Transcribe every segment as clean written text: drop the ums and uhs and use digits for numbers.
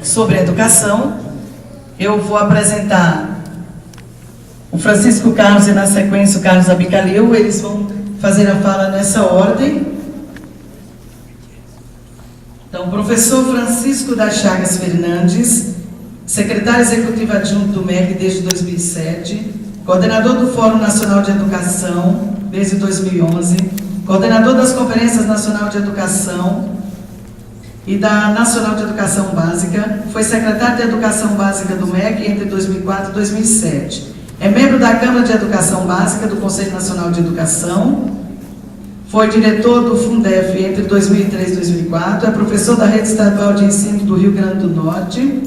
sobre educação. Eu vou apresentar o Francisco Carlos e, na sequência, o Carlos Abicalil. Eles vão fazer a fala nessa ordem. Então, o professor Francisco das Chagas Fernandes, secretário executivo adjunto do MEC desde 2007, coordenador do Fórum Nacional de Educação desde 2011, coordenador das Conferências Nacional de Educação e da Nacional de Educação Básica, foi secretário de Educação Básica do MEC entre 2004 e 2007. É membro da Câmara de Educação Básica do Conselho Nacional de Educação, foi diretor do Fundef entre 2003 e 2004, é professor da Rede Estadual de Ensino do Rio Grande do Norte.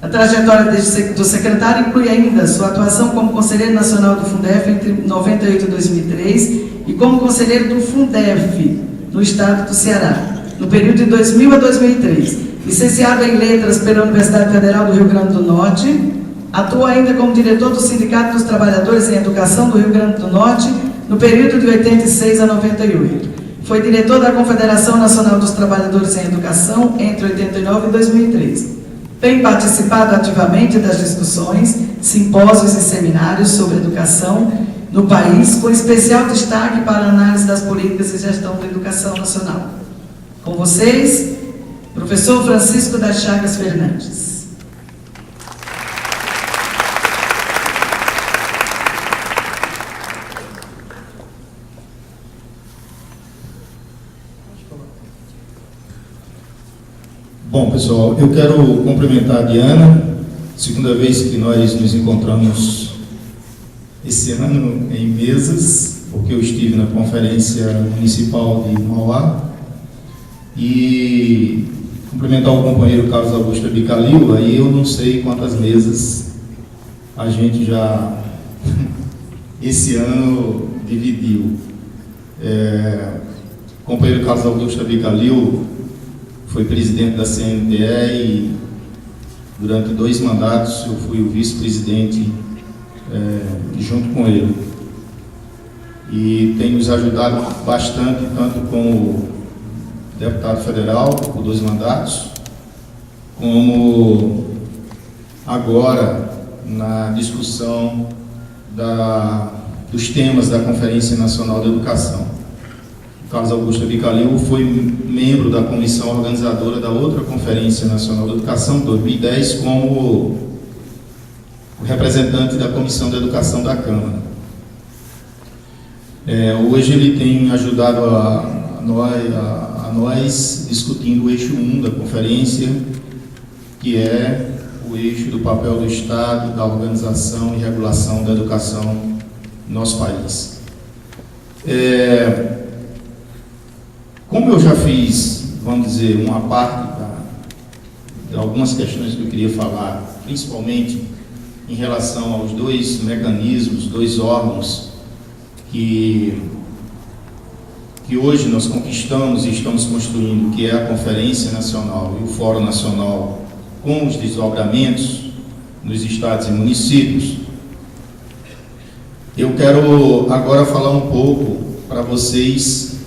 A trajetória do secretário inclui ainda sua atuação como conselheiro nacional do Fundef entre 98 e 2003 e como conselheiro do Fundef no estado do Ceará, no período de 2000 a 2003. Licenciado em Letras pela Universidade Federal do Rio Grande do Norte, atua ainda como diretor do Sindicato dos Trabalhadores em Educação do Rio Grande do Norte no período de 86 a 98. Foi diretor da Confederação Nacional dos Trabalhadores em Educação entre 89 e 2003. Tem participado ativamente das discussões, simpósios e seminários sobre educação no país, com especial destaque para a análise das políticas de gestão da educação nacional. Com vocês, professor Francisco das Chagas Fernandes. Bom, pessoal, eu quero cumprimentar a Diana, segunda vez que nós nos encontramos esse ano em mesas, porque eu estive na Conferência Municipal de Mauá, e cumprimentar o companheiro Carlos Augusto Abicalil. Aí eu não sei quantas mesas a gente já, esse ano, dividiu. O companheiro Carlos Augusto Abicalil foi presidente da CNTE e durante 2 mandatos eu fui o vice-presidente junto com ele. E tem nos ajudado bastante, tanto como deputado federal por 2 mandatos, como agora na discussão dos temas da Conferência Nacional de Educação. Carlos Augusto Abicalil foi membro da comissão organizadora da outra Conferência Nacional de Educação, 2010, como o representante da Comissão de Educação da Câmara. Hoje ele tem ajudado a nós discutindo o eixo 1 da conferência, que é o eixo do papel do Estado, da organização e regulação da educação no nosso país. Como eu já fiz, vamos dizer, uma parte de algumas questões que eu queria falar, principalmente em relação aos 2 mecanismos, 2 órgãos que hoje nós conquistamos e estamos construindo, que é a Conferência Nacional e o Fórum Nacional, com os desdobramentos nos estados e municípios, eu quero agora falar um pouco para vocês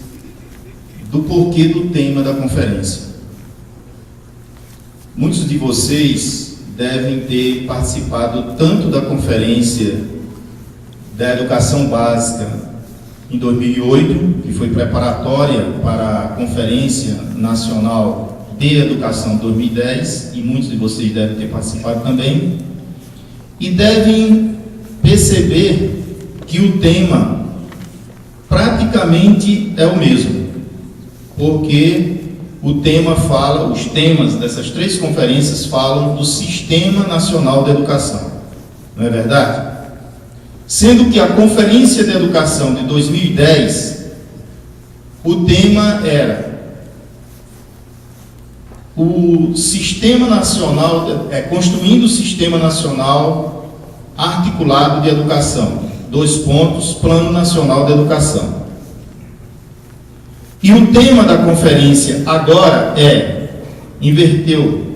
do porquê do tema da conferência. Muitos de vocês devem ter participado tanto da Conferência da Educação Básica em 2008, que foi preparatória para a Conferência Nacional de Educação 2010, e muitos de vocês devem ter participado também, e devem perceber que o tema praticamente é o mesmo, porque os temas dessas 3 conferências falam do Sistema Nacional de Educação, não é verdade? Sendo que a Conferência de Educação de 2010, o tema era o Sistema Nacional, construindo o Sistema Nacional Articulado de Educação, 2 pontos, Plano Nacional de Educação. E o tema da conferência agora inverteu,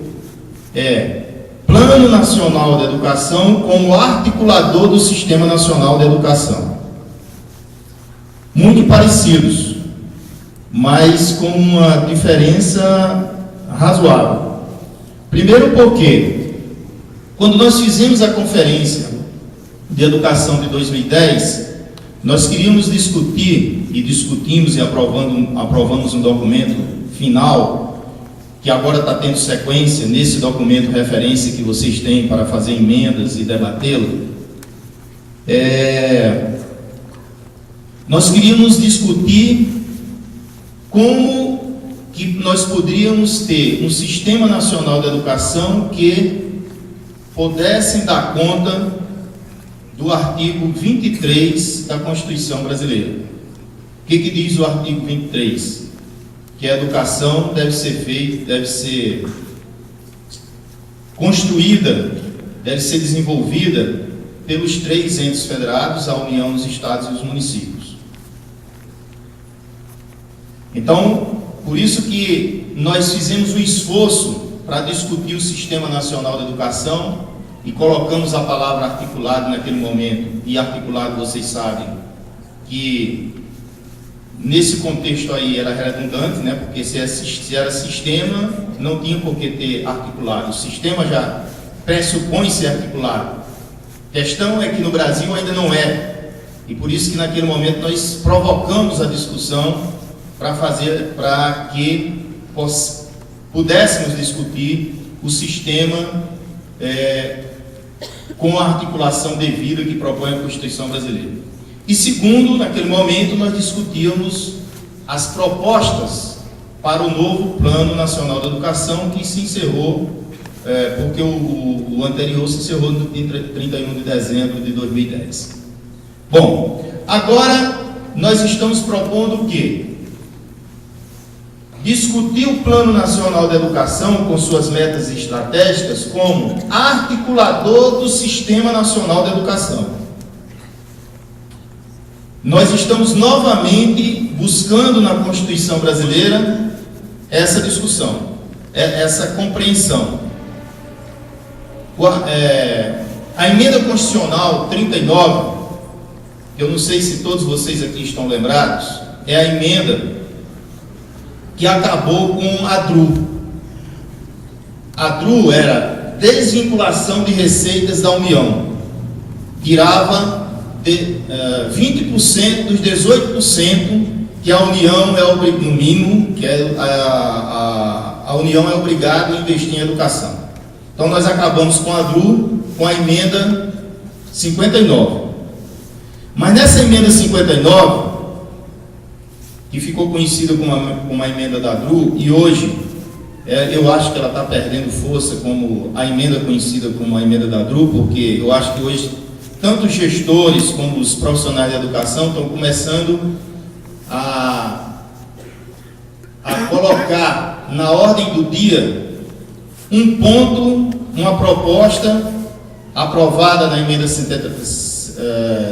Plano Nacional de Educação como articulador do Sistema Nacional de Educação. Muito parecidos, mas com uma diferença razoável. Primeiro porque, quando nós fizemos a Conferência de Educação de 2010, nós queríamos discutir, e discutimos e aprovamos um documento final, que agora está tendo sequência nesse documento referência que vocês têm para fazer emendas e debatê-lo. Nós queríamos discutir como que nós poderíamos ter um sistema nacional de educação que pudesse dar conta do artigo 23 da Constituição brasileira. O que diz o artigo 23? Que a educação deve ser construída, deve ser desenvolvida pelos 3 entes federados, a União, os estados e os municípios. Então, por isso que nós fizemos um esforço para discutir o Sistema Nacional de Educação e colocamos a palavra articulado naquele momento. E articulado, vocês sabem, que nesse contexto aí era redundante, né? Porque se era sistema, não tinha por que ter articulado. O sistema já pressupõe ser articulado. A questão é que no Brasil ainda não é. E por isso que naquele momento nós provocamos a discussão para que pudéssemos discutir o sistema com a articulação devida que propõe a Constituição brasileira. E segundo, naquele momento nós discutíamos as propostas para o novo Plano Nacional de Educação, que se encerrou, porque o anterior se encerrou no dia 31 de dezembro de 2010. Bom, agora nós estamos propondo o quê? Discutir o Plano Nacional de Educação com suas metas estratégicas como articulador do Sistema Nacional de Educação. Nós estamos novamente buscando na Constituição brasileira essa discussão, essa compreensão. A emenda constitucional 39, eu não sei se todos vocês aqui estão lembrados, é a emenda que acabou com a DRU. A DRU era desvinculação de receitas da União. Tirava 20% dos 18% que a União é no mínimo, que a União é obrigada a investir em educação. Então nós acabamos com a DRU, com a emenda 59. Mas nessa emenda 59, que ficou conhecida como uma emenda da DRU, e hoje eu acho que ela está perdendo força como a emenda conhecida como a emenda da DRU, porque eu acho que hoje tanto os gestores como os profissionais de educação estão começando a colocar na ordem do dia um ponto, uma proposta aprovada na emenda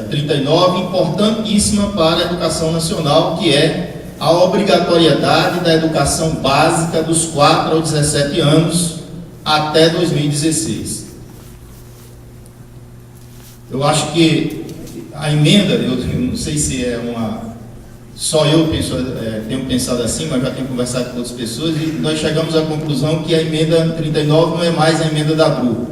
39, importantíssima para a educação nacional, que é a obrigatoriedade da educação básica dos 4 aos 17 anos até 2016. Eu acho que a emenda, eu não sei se é só eu tenho pensado assim, mas já tenho conversado com outras pessoas, e nós chegamos à conclusão que a emenda 39 não é mais a emenda da DRU.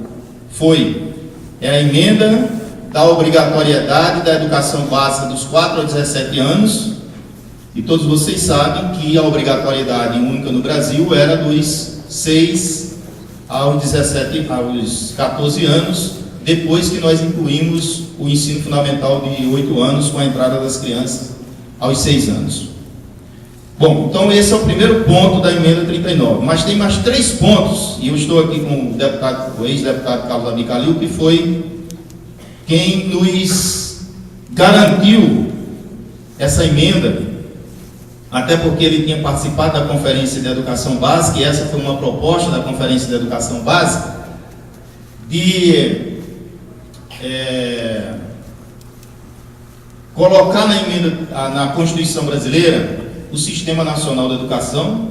É a emenda da obrigatoriedade da educação básica dos 4 aos 17 anos, e todos vocês sabem que a obrigatoriedade única no Brasil era dos 6 aos 14 anos, depois que nós incluímos o ensino fundamental de 8 anos com a entrada das crianças aos 6 anos. Bom, então esse é o primeiro ponto da emenda 39, mas tem mais 3 pontos, e eu estou aqui com o ex-deputado Carlos Abicalil, que foi quem nos garantiu essa emenda, até porque ele tinha participado da Conferência de Educação Básica, e essa foi uma proposta da Conferência de Educação Básica, de colocar na Constituição brasileira o Sistema Nacional de Educação,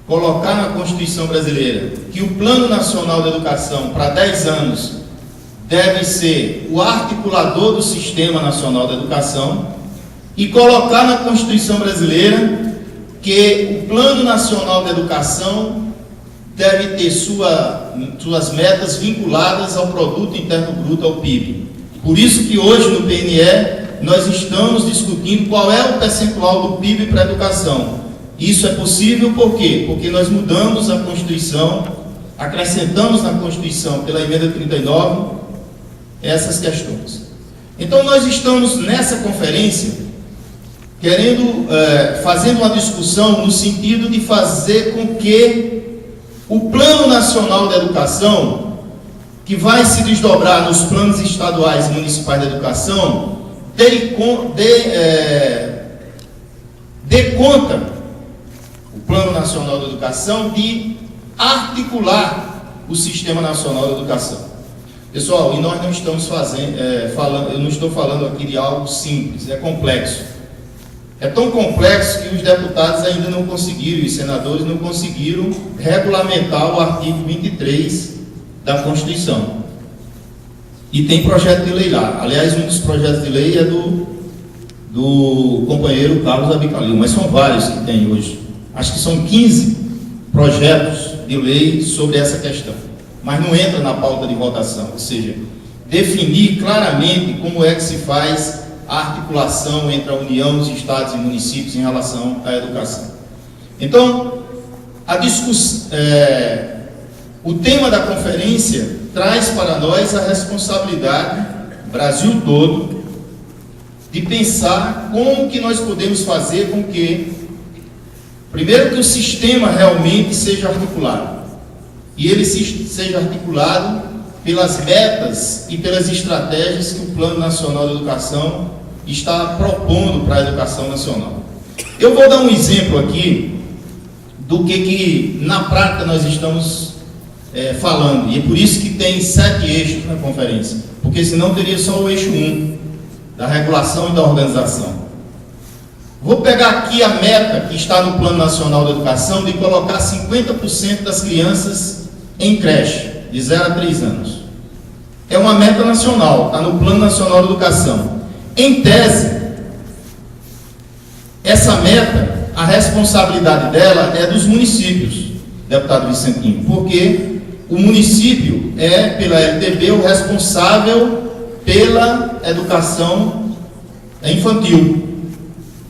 colocar na Constituição brasileira que o Plano Nacional de Educação para 10 anos deve ser o articulador do Sistema Nacional de Educação, e colocar na Constituição brasileira que o Plano Nacional de Educação deve ter suas metas vinculadas ao Produto Interno Bruto, ao PIB. Por isso que hoje no PNE nós estamos discutindo qual é o percentual do PIB para a educação. Isso é possível por quê? Porque nós mudamos a Constituição, acrescentamos na Constituição, pela emenda 39, essas questões. Então nós estamos nessa conferência fazendo uma discussão no sentido de fazer com que o Plano Nacional de Educação, que vai se desdobrar nos planos estaduais e municipais de educação, dê conta, o Plano Nacional de Educação, de articular o Sistema Nacional de Educação. Pessoal, e nós não estamos eu não estou falando aqui de algo simples, é complexo. É tão complexo que os deputados ainda não conseguiram, e os senadores não conseguiram regulamentar o artigo 23 da Constituição. E tem projeto de lei lá. Aliás, um dos projetos de lei é do companheiro Carlos Abicalil, mas são vários que tem hoje. Acho que são 15 projetos de lei sobre essa questão. Mas não entra na pauta de votação, ou seja, definir claramente como é que se faz a articulação entre a União, os estados e municípios em relação à educação. Então, o tema da conferência traz para nós a responsabilidade, Brasil todo, de pensar como que nós podemos fazer com que, primeiro, que o sistema realmente seja articulado, e ele seja articulado pelas metas e pelas estratégias que o Plano Nacional de Educação está propondo para a educação nacional. Eu vou dar um exemplo aqui do que na prática nós estamos falando, e é por isso que tem 7 eixos na conferência, porque senão teria só o eixo 1, da regulação e da organização. Vou pegar aqui a meta que está no Plano Nacional de Educação de colocar 50% das crianças em creche, de 0 a 3 anos. É uma meta nacional, está no Plano Nacional de Educação. Em tese, essa meta, a responsabilidade dela é dos municípios, deputado Vicentinho, porque o município é, pela LDB, o responsável pela educação infantil.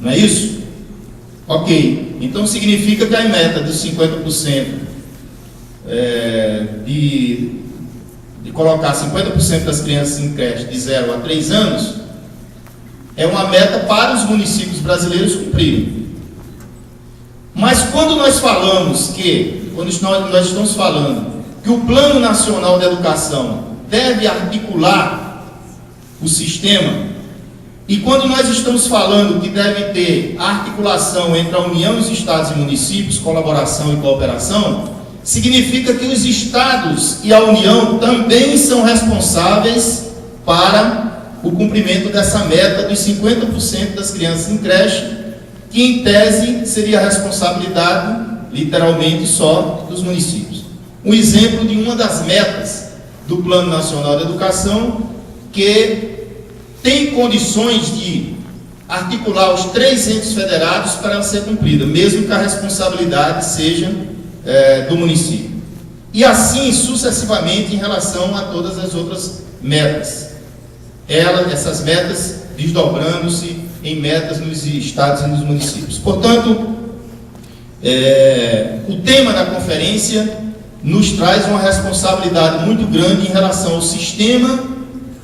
Não é isso? Ok. Então significa que a meta de 50% de colocar 50% das crianças em creche de 0 a 3 anos é uma meta para os municípios brasileiros cumprirem. Mas quando nós falamos quando nós estamos falando que o Plano Nacional de Educação deve articular o sistema, e quando nós estamos falando que deve ter articulação entre a União, os estados e municípios, colaboração e cooperação, significa que os estados e a União também são responsáveis para o cumprimento dessa meta dos 50% das crianças em creche, que em tese seria a responsabilidade, literalmente, só dos municípios. Um exemplo de uma das metas do Plano Nacional de Educação, que tem condições de articular os 3 entes federados para ela ser cumprida, mesmo que a responsabilidade seja do município. E assim sucessivamente em relação a todas as outras metas. Essas metas desdobrando-se em metas nos estados e nos municípios. Portanto, o tema da conferência nos traz uma responsabilidade muito grande em relação ao sistema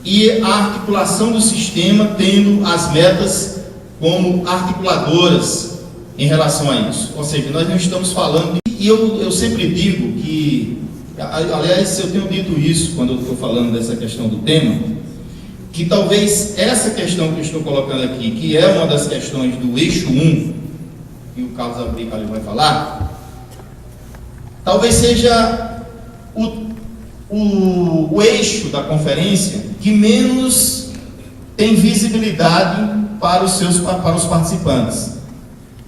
e a articulação do sistema, tendo as metas como articuladoras em relação a isso. Ou seja, nós não estamos falando, e eu sempre digo que, aliás, eu tenho dito isso quando eu estou falando dessa questão do tema, que talvez essa questão que eu estou colocando aqui, que é uma das questões do eixo 1, que o Carlos Abicalil vai falar, talvez seja o eixo da conferência que menos tem visibilidade para os participantes,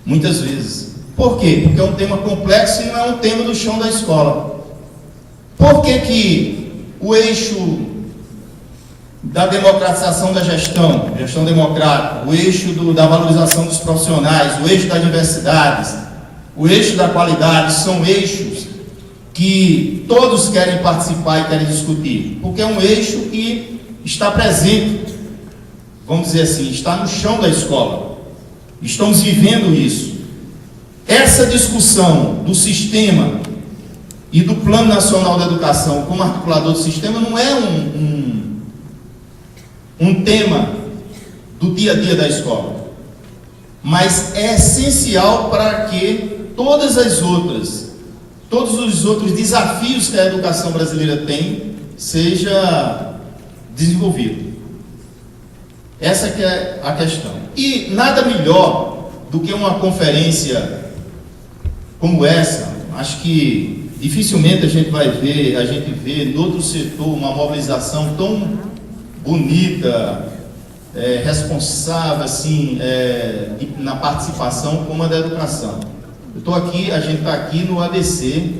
muitas vezes. Por quê? Porque é um tema complexo e não é um tema do chão da escola. Por que o eixo da democratização da gestão democrática, o eixo da valorização dos profissionais, o eixo das universidades, o eixo da qualidade, são eixos que todos querem participar e querem discutir, porque é um eixo que está presente, vamos dizer assim, está no chão da escola. Estamos vivendo isso. Essa discussão do sistema e do Plano Nacional de Educação como articulador do sistema não é um tema do dia a dia da escola, mas é essencial para que todos os outros desafios que a educação brasileira tem seja desenvolvido. Essa que é a questão. E nada melhor do que uma conferência como essa. Acho que dificilmente a gente vê no outro setor uma mobilização tão bonita, responsável assim, na participação como a da educação. A gente está aqui no ABCDMRR,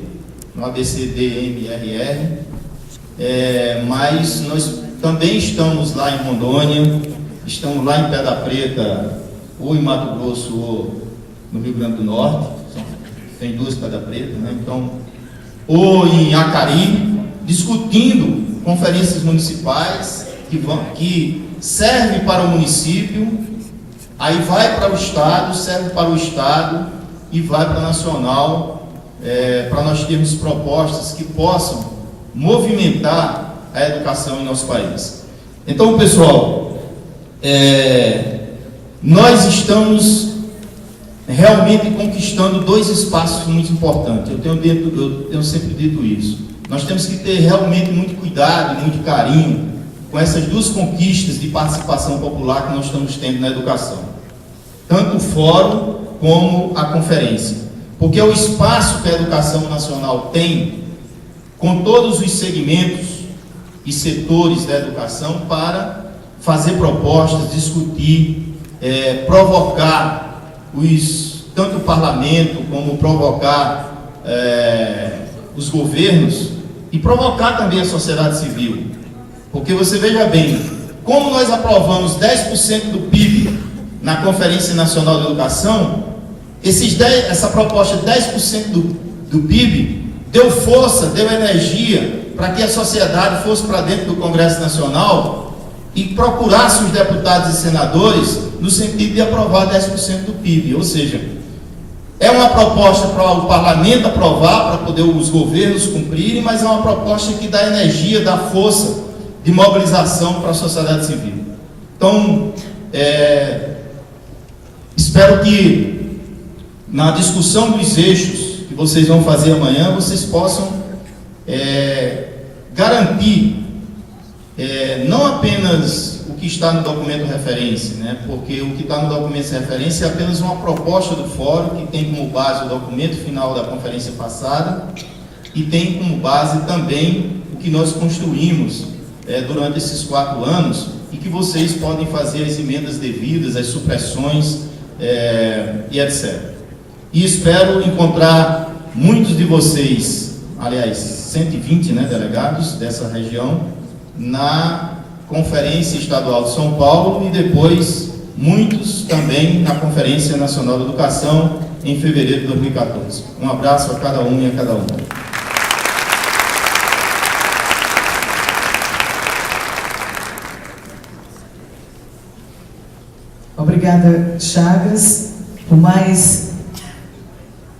mas nós também estamos lá em Rondônia, estamos lá em Pedra Preta, ou em Mato Grosso, ou no Rio Grande do Norte, tem duas Pedra Preta, né? Então, ou em Acari, discutindo conferências municipais que servem para o município, aí vai para o Estado, serve para o Estado e vai para a Nacional, para nós termos propostas que possam movimentar a educação em nosso país. Então, pessoal, nós estamos realmente conquistando dois espaços muito importantes. Eu tenho sempre dito isso. Nós temos que ter realmente muito cuidado e muito carinho com essas duas conquistas de participação popular que nós estamos tendo na educação, tanto o fórum como a conferência, porque é o espaço que a educação nacional tem com todos os segmentos e setores da educação para fazer propostas, discutir, provocar tanto o parlamento como provocar os governos e provocar também a sociedade civil. Porque você veja bem, como nós aprovamos 10% do PIB na Conferência Nacional de Educação, essa proposta de 10% do PIB deu força, deu energia para que a sociedade fosse para dentro do Congresso Nacional e procurasse os deputados e senadores no sentido de aprovar 10% do PIB. Ou seja, é uma proposta para o parlamento aprovar, para poder os governos cumprirem, mas é uma proposta que dá energia, dá força de mobilização para a sociedade civil. Então, espero que na discussão dos eixos que vocês vão fazer amanhã, vocês possam garantir não apenas o que está no documento referência, né? Porque o que está no documento de referência é apenas uma proposta do fórum, que tem como base o documento final da conferência passada e tem como base também o que nós construímos durante esses 4 anos e que vocês podem fazer as emendas devidas, as supressões e etc. E espero encontrar muitos de vocês, aliás, 120 delegados dessa região, na Conferência Estadual de São Paulo e depois muitos também na Conferência Nacional de Educação em fevereiro de 2014. Um abraço a cada um e a cada uma. Obrigada, Chagas,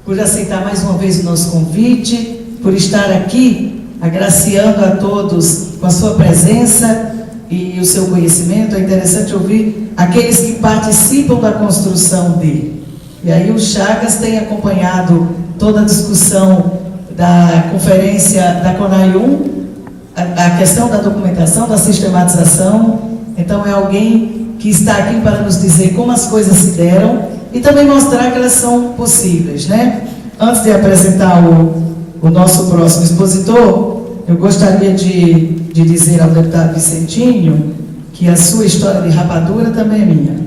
por aceitar mais uma vez o nosso convite, por estar aqui agraciando a todos com a sua presença e o seu conhecimento. É interessante ouvir aqueles que participam da construção dele. E aí o Chagas tem acompanhado toda a discussão da conferência da CONAI 1, a questão da documentação, da sistematização. Então é alguém que está aqui para nos dizer como as coisas se deram e também mostrar que elas são possíveis, né? Antes de apresentar o nosso próximo expositor, eu gostaria de dizer ao deputado Vicentinho que a sua história de rapadura também é minha.